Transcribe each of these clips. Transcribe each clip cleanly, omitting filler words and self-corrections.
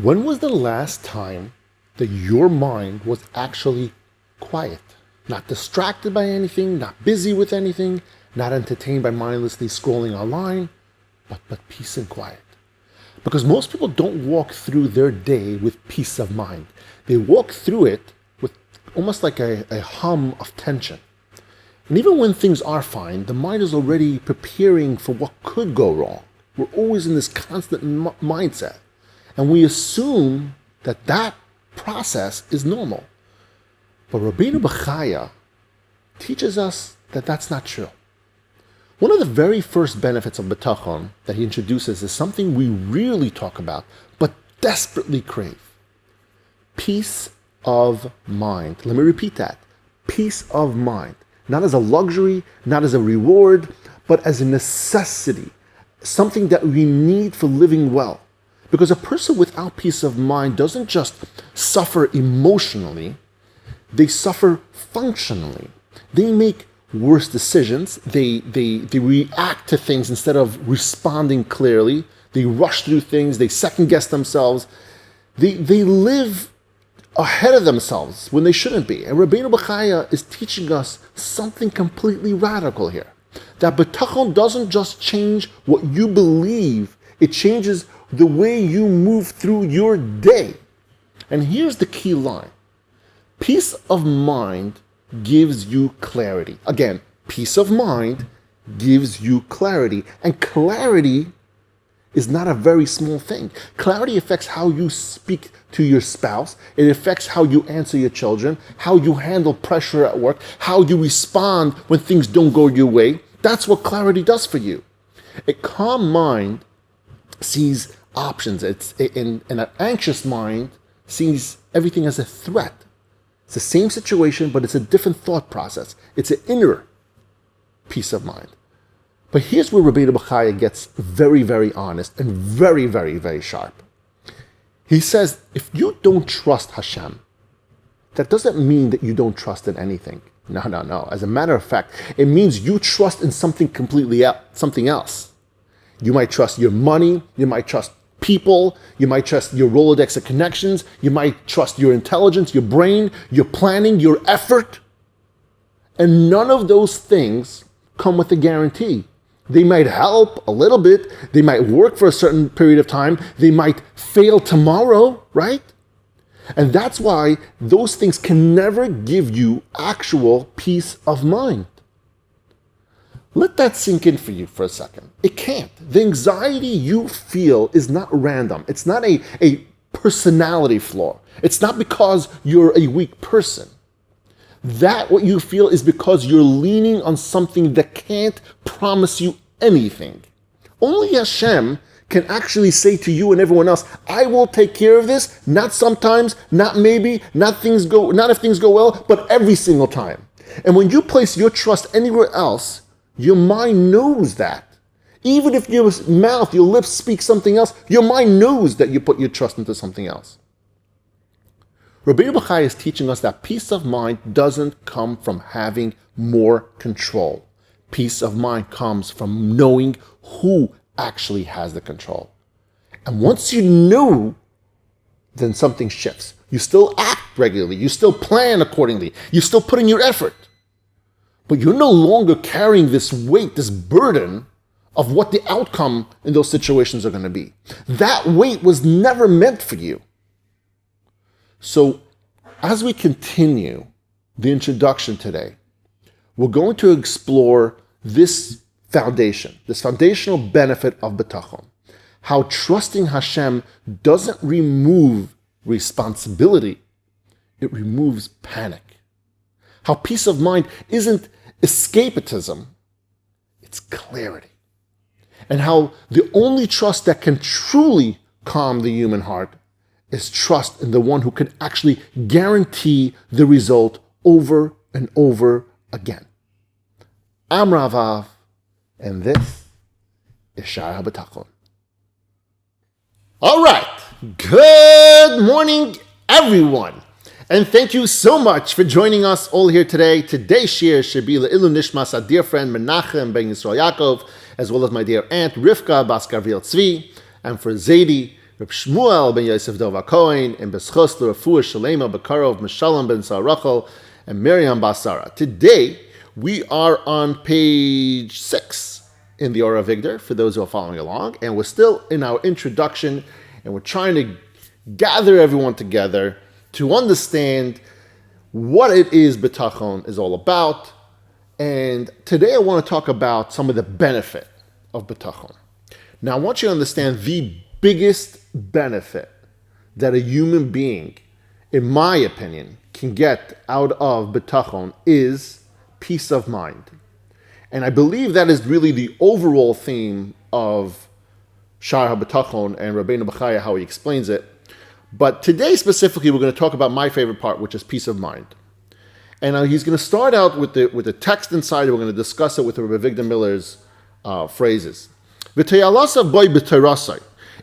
When was the last time that your mind was actually quiet? Not distracted by anything, not busy with anything, not entertained by mindlessly scrolling online, but peace and quiet. Because most people don't walk through their day with peace of mind. They walk through it with almost like a hum of tension. And even when things are fine, the mind is already preparing for what could go wrong. We're always in this constant mindset. And we assume that that process is normal. But Rabbeinu Bachya teaches us that that's not true. One of the very first benefits of Bitachon that he introduces is something we really talk about, but desperately crave. Peace of mind. Let me repeat that. Peace of mind. Not as a luxury, not as a reward, but as a necessity. Something that we need for living well. Because a person without peace of mind doesn't just suffer emotionally, they suffer functionally. They make worse decisions. They react to things instead of responding clearly. They rush through things. They second guess themselves. They live ahead of themselves when they shouldn't be. And Rabbeinu Bachya is teaching us something completely radical here. That Bitachon doesn't just change what you believe, it changes the way you move through your day. And here's the key line. Peace of mind gives you clarity. Again, peace of mind gives you clarity. And clarity is not a very small thing. Clarity affects how you speak to your spouse. It affects how you answer your children, how you handle pressure at work, how you respond when things don't go your way. That's what clarity does for you. A calm mind sees options. And an anxious mind sees everything as a threat. It's the same situation, but it's a different thought process. It's an inner peace of mind. But here's where Rabbeinu Bachya gets very, very honest and very, very, very sharp. He says, if you don't trust Hashem, that doesn't mean that you don't trust in anything. No. As a matter of fact, it means you trust in something something else. You might trust your money, you might trust people, you might trust your Rolodex of connections, you might trust your intelligence, your brain, your planning, your effort. And none of those things come with a guarantee. They might help a little bit, they might work for a certain period of time, they might fail tomorrow, right? And that's why those things can never give you actual peace of mind. Let that sink in for you for a second. It can't. The anxiety you feel is not random. It's not a personality flaw. It's not because you're a weak person. That what you feel is because you're leaning on something that can't promise you anything. Only Hashem can actually say to you and everyone else, I will take care of this, not sometimes, not maybe, not if things go well, but every single time. And when you place your trust anywhere else, your mind knows that. Even if your mouth, your lips speak something else, your mind knows that you put your trust into something else. Rabbeinu Bachya is teaching us that peace of mind doesn't come from having more control. Peace of mind comes from knowing who actually has the control. And once you know, then something shifts. You still act regularly. You still plan accordingly. You still put in your effort. But you're no longer carrying this weight, this burden of what the outcome in those situations are going to be. That weight was never meant for you. So, as we continue the introduction today, we're going to explore this foundation, this foundational benefit of Bitachon. How trusting Hashem doesn't remove responsibility, it removes panic. How peace of mind isn't escapism, it's clarity. And how the only trust that can truly calm the human heart is trust in the one who can actually guarantee the result over and over again. I'm Ravav, and this is Shaar HaBitachon. All right, good morning, everyone. And thank you so much for joining us all here today. Today's shiur should be Le'ilu Nishmas, our dear friend Menachem ben Yisrael Yaakov, as well as my dear aunt Rivka Bas Gavriel Tzvi, and for Zaidi, Reb Shmuel ben Yosef Dov HaKohen, and Beschos L'Refuah Shalema B'Karov Meshalom ben Sarachel, and Miriam Basara. Today, we are on page 6 in the Ora Vigdor, for those who are following along, and we're still in our introduction, and we're trying to gather everyone together to understand what it is Bitachon is all about. And today I want to talk about some of the benefit of Bitachon. Now, I want you to understand the biggest benefit that a human being, in my opinion, can get out of Bitachon is peace of mind. And I believe that is really the overall theme of Shaar HaBitachon and Rabbeinu Bachya, how he explains it. But today specifically, we're going to talk about my favorite part, which is peace of mind. And he's going to start out with the text inside, and we're going to discuss it with Rabbi Victor Miller's phrases.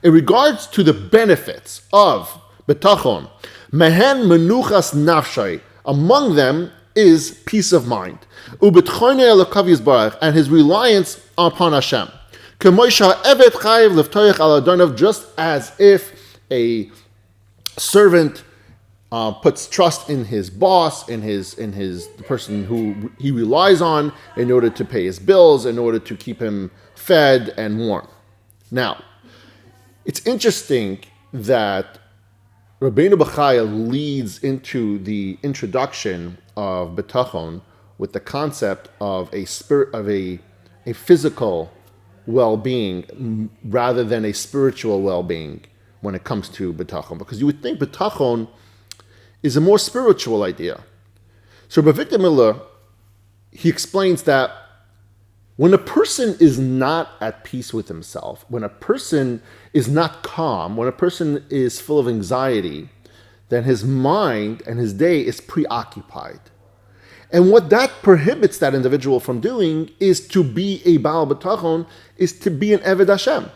In regards to the benefits of Bitachon, mehen menuchas nafshay, among them is peace of mind, and his reliance upon Hashem. Just as if a servant puts trust in his boss, in the person who he relies on in order to pay his bills, in order to keep him fed and warm. Now, it's interesting that Rabbeinu Bachya leads into the introduction of Bitachon with the concept of a physical well-being rather than a spiritual well-being when it comes to Bitachon, because you would think Bitachon is a more spiritual idea. So Rabbi Victor Miller, he explains that when a person is not at peace with himself, when a person is not calm, when a person is full of anxiety, then his mind and his day is preoccupied. And what that prohibits that individual from doing is to be a Baal Bitachon, is to be an Eved Hashem.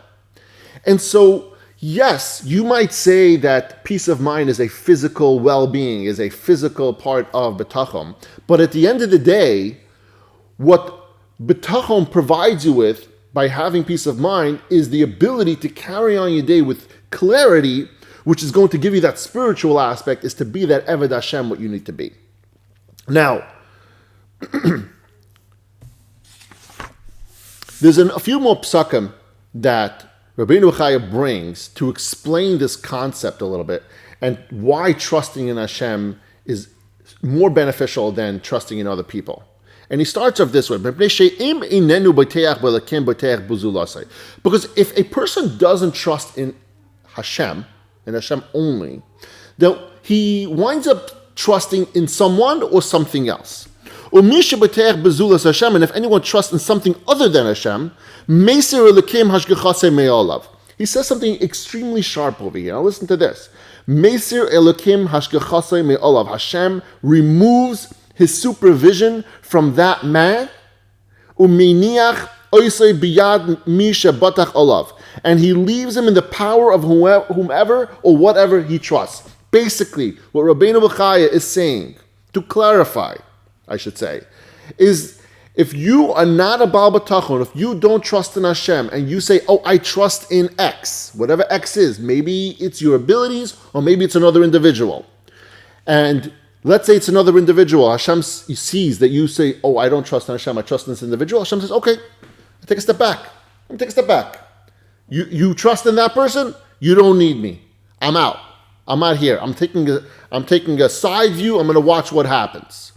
And so, yes, you might say that peace of mind is a physical well-being, is a physical part of Bitachon. But at the end of the day, what Bitachon provides you with by having peace of mind is the ability to carry on your day with clarity, which is going to give you that spiritual aspect, is to be that Eved Hashem, what you need to be. Now, there's a few more psakim that Rabbeinu Bachya brings to explain this concept a little bit and why trusting in Hashem is more beneficial than trusting in other people. And he starts off this way: because if a person doesn't trust in Hashem, and Hashem only, then he winds up trusting in someone or something else. And if anyone trusts in something other than Hashem, he says something extremely sharp over here. Now listen to this. Hashem removes his supervision from that man, and he leaves him in the power of whomever or whatever he trusts. Basically, what Rabbeinu Bachya is saying, to clarify, I should say, is if you are not a Baal Bitachon, if you don't trust in Hashem, and you say, oh, I trust in X, whatever X is, maybe it's your abilities, or maybe it's another individual, and let's say it's another individual. Hashem sees that you say, oh, I don't trust in Hashem, I trust in this individual. Hashem says, okay, take a step back. Let me take a step back. You trust in that person? You don't need me. I'm out. I'm out here. I'm taking a side view. I'm going to watch what happens.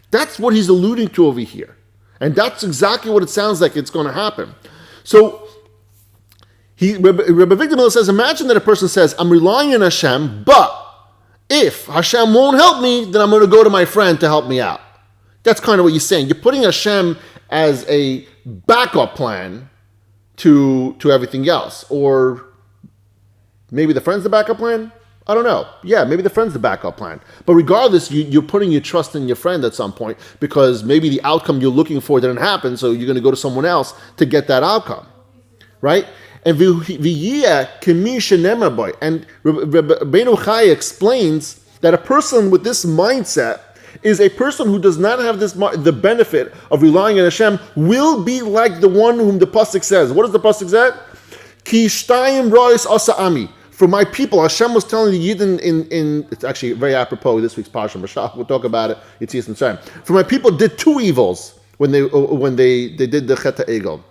That's what he's alluding to over here. And that's exactly what it sounds like it's going to happen. So Rabbi Victor Miller says, imagine that a person says, I'm relying on Hashem, but if Hashem won't help me, then I'm going to go to my friend to help me out. That's kind of what you're saying. You're putting Hashem as a backup plan to everything else. Or maybe the friend's the backup plan? I don't know. Yeah, maybe the friend's the backup plan. But regardless, you're putting your trust in your friend at some point, because maybe the outcome you're looking for didn't happen, so you're going to go to someone else to get that outcome. Right? And Rabbeinu Bachya explains that a person with this mindset is a person who does not have the benefit of relying on Hashem will be like the one whom the pasuk says. What does the pasuk say? Ki shtayim rois asa ami. For my people, Hashem was telling the Yidden in it's actually very apropos this week's Parsha Mashach. We'll talk about it. It's Yisrael time. For my people did two evils when they did the Chet HaEgel.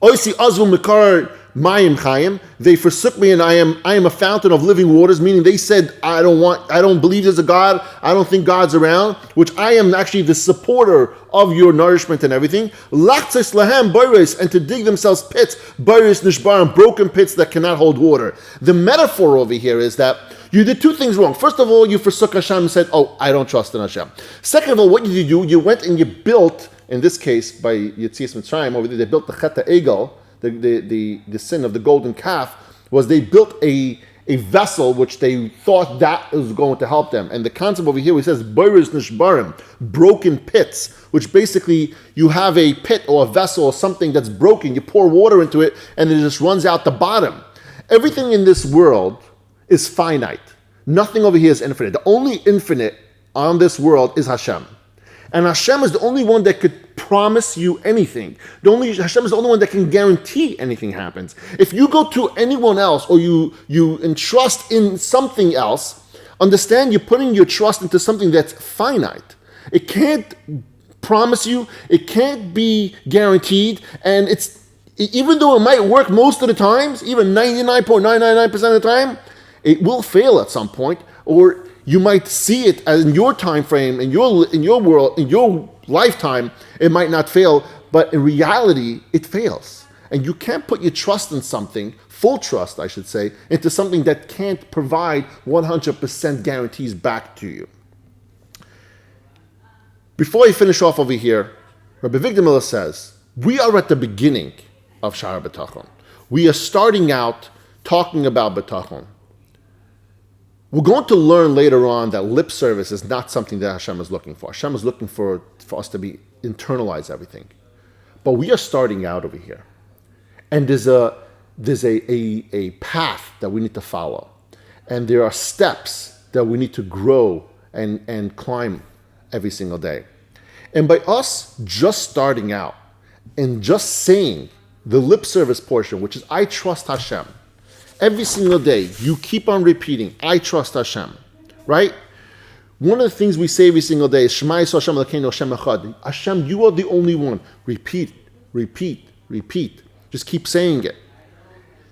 Oisi azvu mikar mayim chayim. They forsook me, and I am a fountain of living waters. Meaning, they said, I don't believe there's a God. I don't think God's around. Which I am actually the supporter of your nourishment and everything. Lachtzes lahem boiris, and to dig themselves pits, boiris nishbarim, broken pits that cannot hold water. The metaphor over here is that you did two things wrong. First of all, you forsook Hashem and said, "Oh, I don't trust in Hashem." Second of all, what did you do? You went and you built. In this case, by Yetzias Mitzrayim, over there, they built the Chet HaEgel, the sin of the golden calf, was they built a vessel which they thought that was going to help them. And the concept over here, he says, Boiris Nishbarim, broken pits, which basically you have a pit or a vessel or something that's broken, you pour water into it, and it just runs out the bottom. Everything in this world is finite. Nothing over here is infinite. The only infinite on this world is Hashem. And Hashem is the only one that could promise you anything. Hashem is the only one that can guarantee anything happens. If you go to anyone else or you entrust in something else, understand you're putting your trust into something that's finite. It can't promise you, it can't be guaranteed, and even though it might work most of the times, even 99.999% of the time, it will fail at some point, or you might see it as in your time frame, in your world, in your lifetime, it might not fail, but in reality, it fails. And you can't put your trust in something, full trust, I should say, into something that can't provide 100% guarantees back to you. Before I finish off over here, Rabbi Victor Miller says, we are at the beginning of Shaar HaBitachon. We are starting out talking about Bitachon. We're going to learn later on that lip service is not something that Hashem is looking for. Hashem is looking for us to internalize everything. But we are starting out over here. And there's a path that we need to follow. And there are steps that we need to grow and climb every single day. And by us just starting out and just saying the lip service portion, which is I trust Hashem, every single day, you keep on repeating, I trust Hashem, right? One of the things we say every single day is, Shema Yisrael Hashem Elokeinu Hashem Echad. Hashem, you are the only one. Repeat, repeat, repeat. Just keep saying it.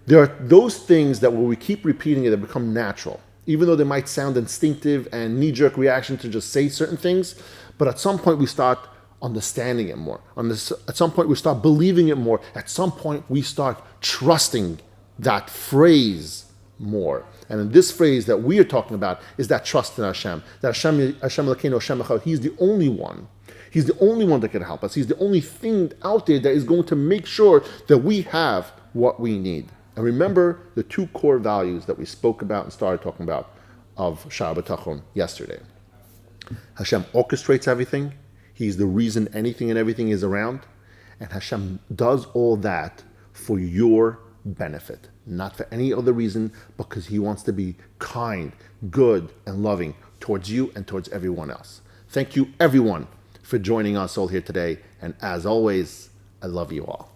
There are those things that when we keep repeating it, they become natural. Even though they might sound instinctive and knee-jerk reaction to just say certain things, but at some point we start understanding it more. At some point we start believing it more. At some point we start trusting that phrase more. And in this phrase that we are talking about is that trust in Hashem. That Hashem Elokeinu Hashem Echad, He's the only one. He's the only one that can help us. He's the only thing out there that is going to make sure that we have what we need. And remember the two core values that we spoke about and started talking about of Shaar HaBitachon yesterday. Hashem orchestrates everything. He's the reason anything and everything is around. And Hashem does all that for your benefit, not for any other reason, because He wants to be kind, good, and loving towards you and towards everyone else. Thank you, everyone, for joining us all here today. And as always, I love you all.